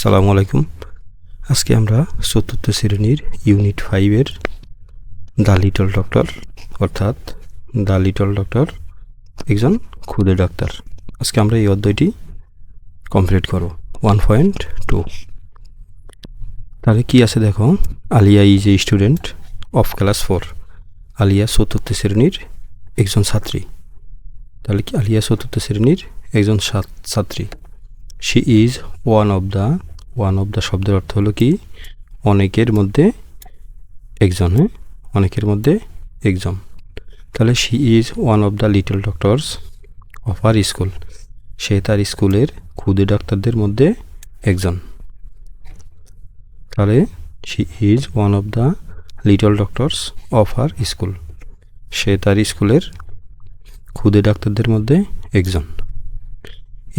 আসসালামু আলাইকুম। আজকে আমরা চতুর্থ শ্রেণীর ইউনিট 5-এর দ্য লিটল ডক্টর অর্থাৎ দ্য লিটল ডক্টর একজন ক্ষুদে ডাক্তার, আজকে আমরা এই অধ্যায়টি কমপ্লিট করব 1.2। তাহলে কি আছে দেখো, Alia is a student of class 4। Alia চতুর্থ শ্রেণীর একজন ছাত্রী। তাহলে কি আলিয়া চতুর্থ শ্রেণীর একজন ছাত্রী। She is one of the শব্দের অর্থ হলো কি অনেকের মধ্যে একজন, অনেকের মধ্যে একজন। তাহলে she is one of the little doctors of our school. সে তার স্কুলের ক্ষুদে ডাক্তারদের মধ্যে একজন। তাহলে she is one of the little doctors of our school. সে তার স্কুলের ক্ষুদে ডাক্তারদের মধ্যে একজন।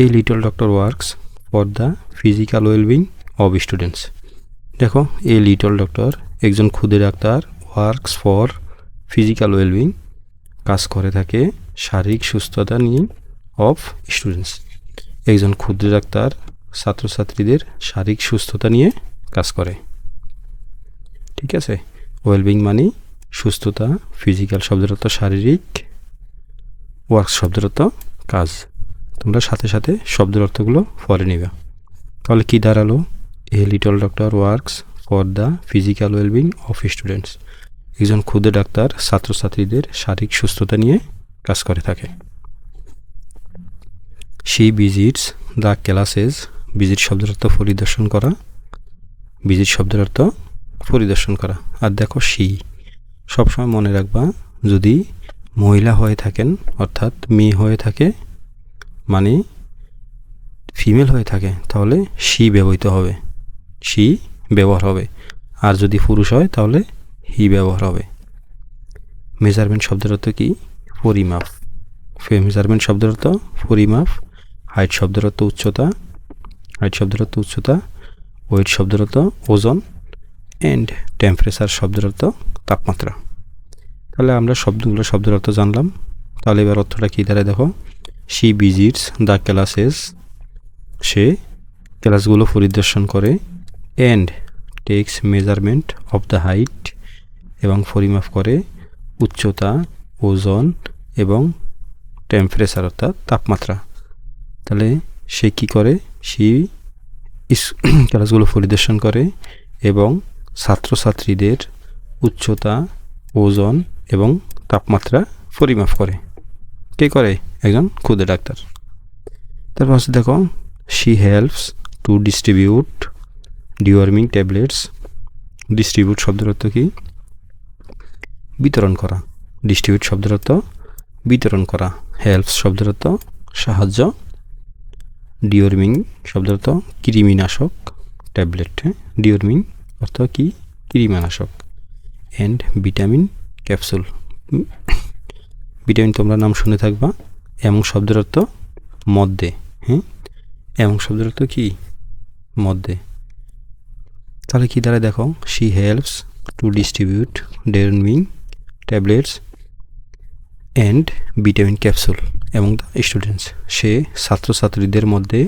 এই little doctor works for the physical wellbeing of students. দেখো, এই লিটল ডক্টর একজন ক্ষুদে ডাক্তার, ওয়ার্কস ফর ফিজিক্যাল ওয়েলবিং কাজ করে থাকে শারীরিক সুস্থতা নিয়ে অফ স্টুডেন্টস। একজন ক্ষুদে ডাক্তার ছাত্রছাত্রীদের শারীরিক সুস্থতা নিয়ে কাজ করে। ঠিক আছে, ওয়েলবিং মানে সুস্থতা, ফিজিক্যাল শব্দের অর্থ শারীরিক, ওয়ার্কস শব্দের অর্থ কাজ। তোমরা সাথে সাথে শব্দের অর্থগুলো পরে নিবে। তাহলে কি দাঁড়ালো, এ little doctor works for the physical wellbeing of students. একজন ক্ষুদে ডাক্তার ছাত্রছাত্রীদের শারীরিক সুস্থতা নিয়ে কাজ করে থাকে। She visits the classes. Visit শব্দের অর্থ পরিদর্শন করা, ভিজিট শব্দের অর্থ পরিদর্শন করা। আর দেখো, শি সবসময় মনে রাখবা, যদি মহিলা হয়ে থাকেন অর্থাৎ মেয়ে হয়ে থাকে মানে ফিমেল হয়ে থাকে তাহলে শি ব্যবহৃত হবে, শি ব্যবহার হবে। আর যদি পুরুষ হয় তাহলে হি ব্যবহার হবে। মেজারমেন্ট শব্দের অর্থ কি পরিমাপ। মেজারমেন্ট শব্দের অর্থ পরিমাপ। হাইট শব্দের অর্থ উচ্চতা, হাইট শব্দের অর্থ উচ্চতা। ওয়েট শব্দের অর্থ ওজন। অ্যান্ড টেম্পারেচার শব্দের অর্থ তাপমাত্রা। তাহলে আমরা শব্দের অর্থ জানলাম। তাহলে এবার অর্থটা কী দাঁড়ায় দেখো, শি ভিজিটস দ্য ক্লাসেস। সে ক্লাসগুলো পরিদর্শন করে। And takes measurement of the height, এবং পরিমাপ করে উচ্চতা, ওজন এবং টেম্পারেচার অর্থাৎ তাপমাত্রা। তাহলে সে কী করে, সে ক্লাসগুলো পরিদর্শন করে এবং ছাত্রছাত্রীদের উচ্চতা, ওজন এবং তাপমাত্রা পরিমাপ করে। কে করে? একজন ক্ষুদে ডাক্তার। তারপর হচ্ছে দেখো, she helps to distribute deworming tablets. Distribute শব্দের অর্থ কি বিতরণ করা। ডিস্ট্রিবিউট শব্দের অর্থ বিতরণ করা। হেল্পস শব্দের অর্থ সাহায্য। ডিওয়ার্মিং শব্দের অর্থ কৃমিনাশক ট্যাবলেট। ডিওয়ার্মিং অর্থ কি কৃমিনাশক। And vitamin capsule. ভিটামিন তোমরা নাম শুনে থাকবা। এবং শব্দের অর্থ মধ্যে। এবং শব্দের অর্থ কি মধ্যে। তাহলে কি দ্বারা দেখো, she helps to distribute deworming tablets and vitamin capsule এবং দ্য স্টুডেন্টস। সে ছাত্রছাত্রীদের মধ্যে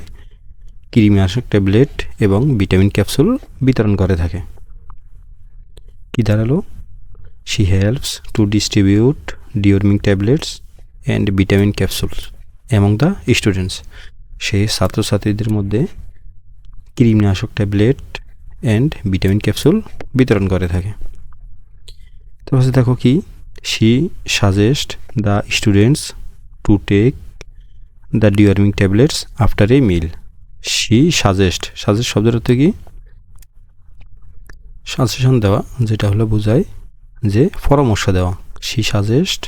কৃমিনাশক ট্যাবলেট এবং ভিটামিন ক্যাপসুল বিতরণ করে থাকে। কি দাঁড়ালো, she helps to distribute deworming tablets and vitamin capsules among the students. সে ছাত্রছাত্রীদের মধ্যে কৃমিনাশক ট্যাবলেট অ্যান্ড ভিটামিন ক্যাপসুল বিতরণ করে থাকে। তো হচ্ছে দেখো কি, she suggest the students to take the deworming tablets after a meal. She suggest শব্দের অর্থ কি সাজেশন দেওয়া, যেটা হলো বোঝায় যে পরামর্শ দেওয়া। শি সাজেস্ট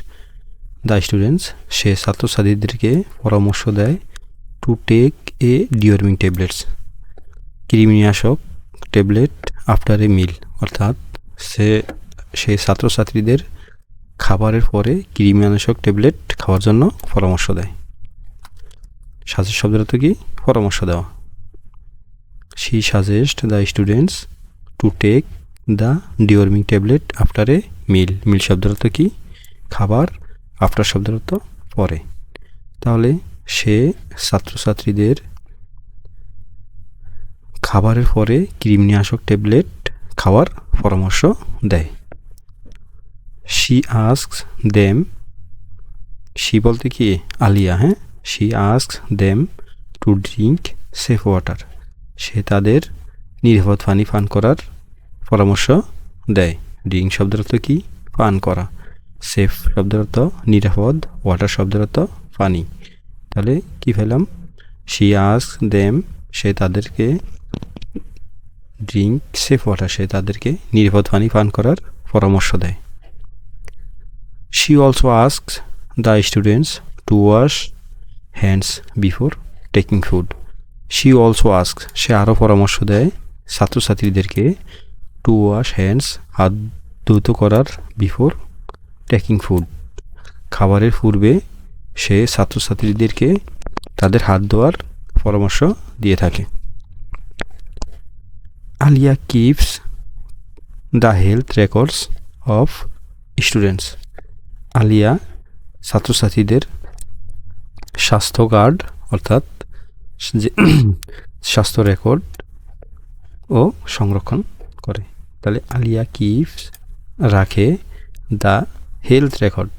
দ্য স্টুডেন্টস, সে ছাত্রছাত্রীদেরকে পরামর্শ দেয় to take a deworming tablets কৃমিনাশক ট্যাবলেট আফটার এ মিল, অর্থাৎ সে ছাত্রছাত্রীদের খাবারের পরে কৃমিনাশক ট্যাবলেট খাওয়ার জন্য পরামর্শ দেয়। সাজেস্ট শব্দের অর্থ কি পরামর্শ দেওয়া। She suggest the students to take the deworming tablet after a meal. Meal শব্দের অর্থ কি খাবার, আফটার শব্দের অর্থ পরে। তাহলে সে ছাত্রছাত্রীদের খাবারের পরে কৃমিনাশক ট্যাবলেট খাওয়ার পরামর্শ দেয়। শি আস্কস দেম, শি বলতে কি আলিয়া, হ্যাঁ, she asks them to drink safe water, সে তাদের নিরাপদ পানি পান করার পরামর্শ দেয়। ড্রিঙ্ক শব্দের অর্থ কি? পান করা। সেফ শব্দের অর্থ নিরাপদ, ওয়াটার শব্দের অর্থ পানি। তাহলে কি পেলাম? শি আস্কস দেম, সে তাদেরকে ড্রিঙ্ক সেফ ওয়াটার, সে তাদেরকে নিরাপদ পানি পান করার পরামর্শ দেয়। She also asks the students to wash hands before taking food. She also asks, সে আরও পরামর্শ দেয় ছাত্রছাত্রীদেরকে টু ওয়াশ হ্যান্ডস, হাত ধৌত করার, বিফোর টেকিং ফুড, খাবারের পূর্বে সে ছাত্রছাত্রীদেরকে তাদের হাত ধোয়ার পরামর্শ দিয়ে থাকে। Alia keeps the health records of students. Alia ছাত্রছাত্রীদের স্বাস্থ্য কার্ড অর্থাৎ যে স্বাস্থ্য রেকর্ড ও সংরক্ষণ করে। তাহলে আলিয়া কিপস রাখে the health record,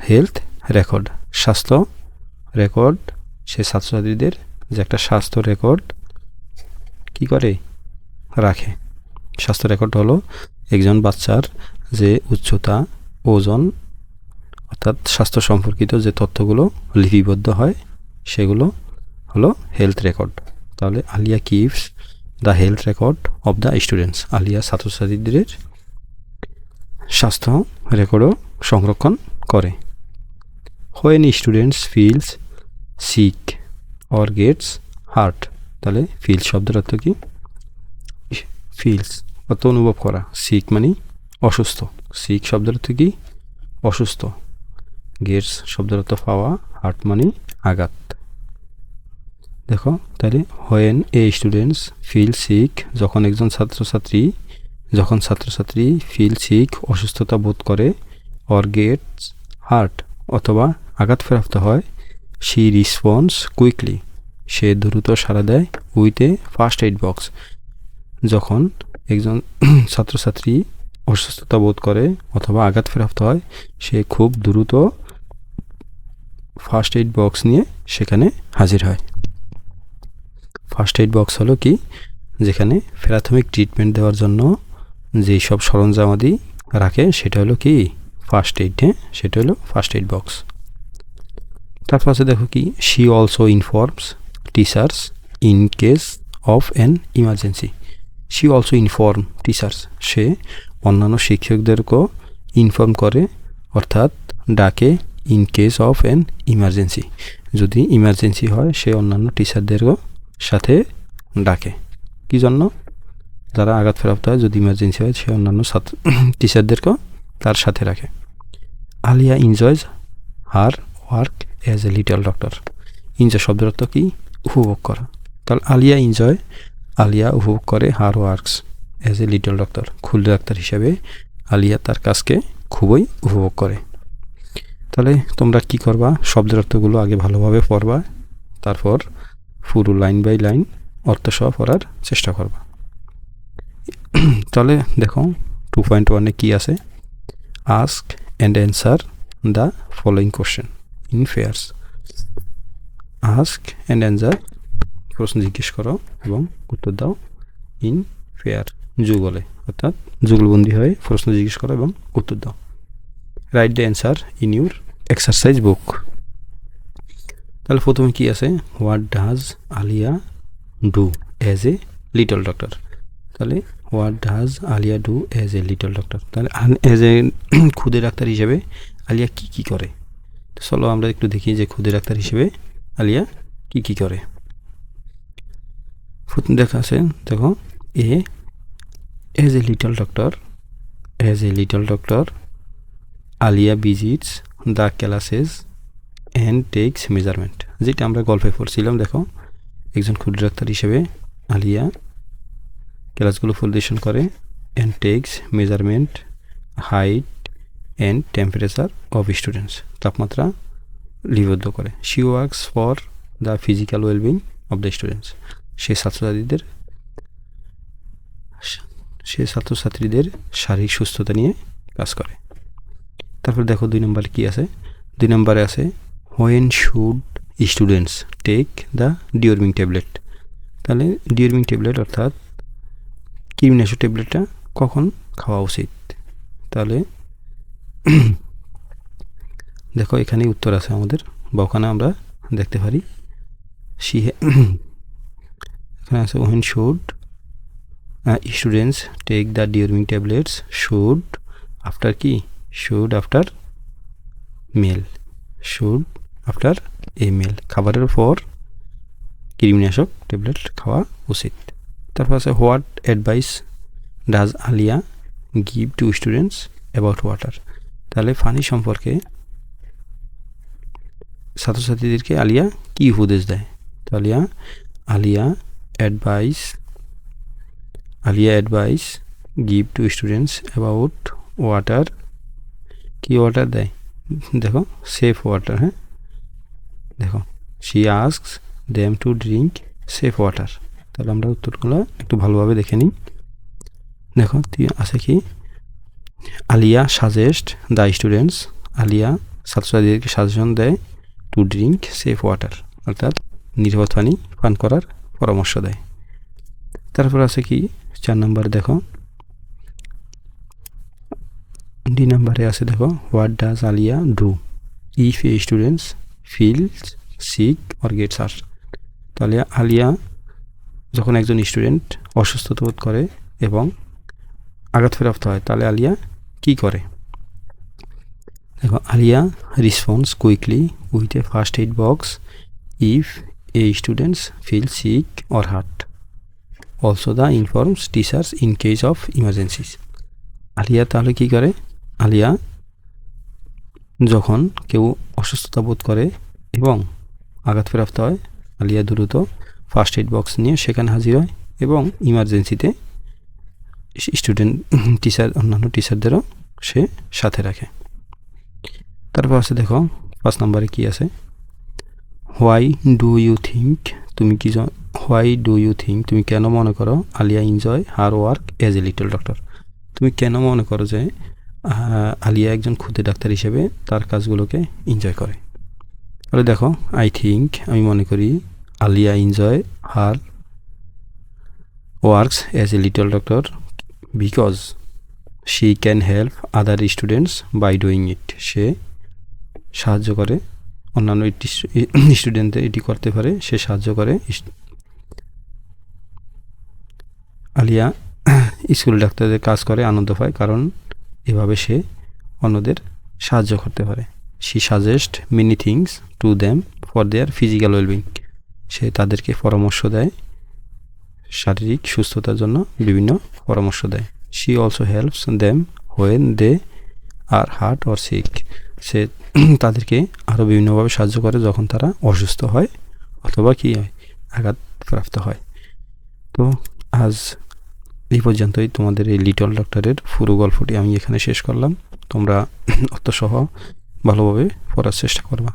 health record স্বাস্থ্য রেকর্ড, সে ছাত্রছাত্রীদের যে একটা স্বাস্থ্য রেকর্ড কি করে? রাখে। স্বাস্থ্য রেকর্ড হলো একজন বাচ্চার যে উচ্চতা, ওজন অর্থাৎ স্বাস্থ্য সম্পর্কিত যে তথ্যগুলো লিপিবদ্ধ হয় সেগুলো হলো হেলথ রেকর্ড। তাহলে Alia keeps the health record of the students, Alia ছাত্রছাত্রীদের স্বাস্থ্য রেকর্ডও সংরক্ষণ করে। When students feels sick or gets hurt, তাহলে ফিলস শব্দের অর্থ কি? ফিলস অর্থ অনুভব করা, সিক মানে অসুস্থ, সিক শব্দের অর্থ কি? অসুস্থ। গেটস শব্দের অর্থ পাওয়া, হার্ট মানে আঘাত। দেখো তাহলে when a students feel sick, যখন একজন ছাত্রছাত্রী ফিল সিক অসুস্থতা বোধ করে, অর গেটস হার্ট অথবা আঘাতপ্রাপ্ত হয়, শি রিসপন্স কুইকলি, সে দ্রুত সাড়া দেয়, with a first aid box, যখন একজন ছাত্রছাত্রী অসুস্থতা বোধ করে অথবা আঘাতপ্রাপ্ত হয় সে খুব দ্রুত ফার্স্ট এইড বক্স নিয়ে সেখানে হাজির হয়। ফার্স্ট এইড বক্স হলো কি? যেখানে প্রাথমিক ট্রিটমেন্ট দেওয়ার জন্য যেই সব সরঞ্জামাদি রাখে সেটা হলো কি? ফার্স্ট এইড, হ্যাঁ, সেটা হলো ফার্স্ট এইড বক্স। তারপর আছে দেখো কি? She also informs teachers in case of an emergency. She also inform teachers, সে অন্যান্য শিক্ষকদেরকেও ইনফর্ম করে অর্থাৎ ডাকে, in case of an emergency, যদি ইমার্জেন্সি হয় সে অন্যান্য টিচারদেরও সাথে ডাকে। কি জন্য? যারা আঘাতপ্রাপ্ত হয়, যদি ইমার্জেন্সি হয় সে অন্যান্য টিচারদেরকেও তার সাথে রাখে। Aliya enjoys her work as a little doctor. Enjoy শব্দের অর্থ কি? উপভোগ করা। তাহলে আলিয়া উপভোগ করে her works as a little doctor, ক্ষুদ্র ডাক্তার হিসেবে আলিয়া তার কাজকে খুবই উপভোগ করে। তাহলে তোমরা কি করবা? শব্দের অর্থগুলো আগে ভালোভাবে পড়বা, তারপর পুরো লাইন বাই লাইন অর্থ সহ পড়ার চেষ্টা করবা। তাহলে দেখো 2.1 কি আছে? Ask and answer the following question in pairs. Ask and answer, প্রশ্ন জিজ্ঞেস করো এবং উত্তর দাও, ইন পেয়ার যুগলে, অর্থাৎ যুগলবন্দি হয়ে প্রশ্ন জিজ্ঞেস করো এবং উত্তর দাও। Write the answer in your exercise book. তাহলে প্রথমে কি আছে? What does Alia do as a little doctor. তাহলে what does Alia do as a little doctor, তাহলে অ্যাজ এ ক্ষুদে ডাক্তার হিসেবে আলিয়া কি কি করে? চলো আমরা একটু দেখি যে ক্ষুদে ডাক্তার হিসেবে আলিয়া কি কি করে। দেখা আছে, দেখো as a little doctor Alia visits the classes and takes measurement, যেটা আমরা গল্পে পড়ছিলাম। দেখো একজন ক্ষুদ্র ডাক্তার হিসেবে আলিয়া ক্লাসগুলো পরিদর্শন করে, and takes measurement height and temperature of students, তাপমাত্রা লিপিবদ্ধ করে। She works for the physical wellbeing of the students, সে ছাত্রছাত্রীদের শারীরিক সুস্থতা নিয়ে কাজ করে। তারপর দেখো 2 নম্বরে কি আছে। 2 নম্বরে আছে when should students take the deworming tablet. তাহলে ডিওর্মিং ট্যাবলেট অর্থাৎ কৃমিনাশক ট্যাবলেটটা কখন খাওয়া উচিত। তাহলে দেখো এখানে উত্তর আছে আমাদের, বা ওখানে আমরা দেখতে পারি এখানে আছে when should students take the deworming tablets should after কি, শুড আফটার এ মিল, খাবারের পর কৃমিনাশক ট্যাবলেট খাওয়া উচিত। তারপর আছে what advice does Alia give to students about water. তাহলে পানি সম্পর্কে ছাত্রছাত্রীদেরকে আলিয়া কি উপদেশ দেয়। তো Alia advice give to students about water, কি ওয়াটার দেয়, দেখো সেফ ওয়াটার। হ্যাঁ দেখো she asks them to drink safe water. তাহলে আমরা উত্তরগুলো একটু ভালোভাবে দেখে নিই। দেখো আছে কি, Aliya suggest the students, Aliya ছাত্রছাত্রীদেরকে সাজেশন দেয় টু ড্রিঙ্ক সেফ ওয়াটার, অর্থাৎ নিরাপদ পানি পান করার পরামর্শ দেয়। তারপর আছে কি 4 নম্বরে দেখো, ডি নাম্বারে আছে দেখো what does Alia do if a students feels sick or gets hurt. তাহলে আলিয়া যখন একজন স্টুডেন্ট অসুস্থতা বোধ করে এবং আঘাতপ্রাপ্ত হয়, তাহলে আলিয়া কি করে। দেখো Alia response quickly with a first aid box if a students feel sick or hurt, also the informs teachers in case of emergencies. Alia তাহলে কি করে, আলিয়া যখন কেউ অসুস্থতা বোধ করে এবং আঘাতপ্রাপ্ত হয়, আলিয়া দ্রুত ফার্স্ট এইড বক্স নিয়ে সেখানে হাজির হয় এবং ইমার্জেন্সিতে অন্যান্য টিচারদেরও সে সাথে রাখে। তারপর আছে দেখো 5 নম্বরে কি আছে, হোয়াই ডু ইউ থিঙ্ক তুমি কেন মনে করো Alia enjoy her work as a little doctor. তুমি কেন মনে করো যে আলিয়া একজন ক্ষুদে ডাক্তার হিসেবে তার কাজগুলোকে এনজয় করে। তাহলে দেখো আমি মনে করি Aliya enjoy her works as a little doctor because she can help other students by doing it. সে সাহায্য করে অন্যান্য স্টুডেন্টদের এটি করতে পারে, সে সাহায্য করে। আলিয়া স্কুল ডাক্তারদের কাজ করে আনন্দ পায়, কারণ এভাবে সে অন্যদের সাহায্য করতে পারে। She suggest many things to them for their physical wellbeing. সে তাদেরকে পরামর্শ দেয়, শারীরিক সুস্থতার জন্য বিভিন্ন পরামর্শ দেয়। She also helps them when they are hurt or sick. সে তাদেরকে আরও বিভিন্নভাবে সাহায্য করে যখন তারা অসুস্থ হয় অথবা কি হয়, আঘাতপ্রাপ্ত হয়। তো আজ এই পর্যন্তই তোমাদের এই লিটল ডক্টরের পুরো গল্পটি আমি এখানে শেষ করলাম। তোমরা অর্থসহ ভালোভাবে পড়ার চেষ্টা করবা।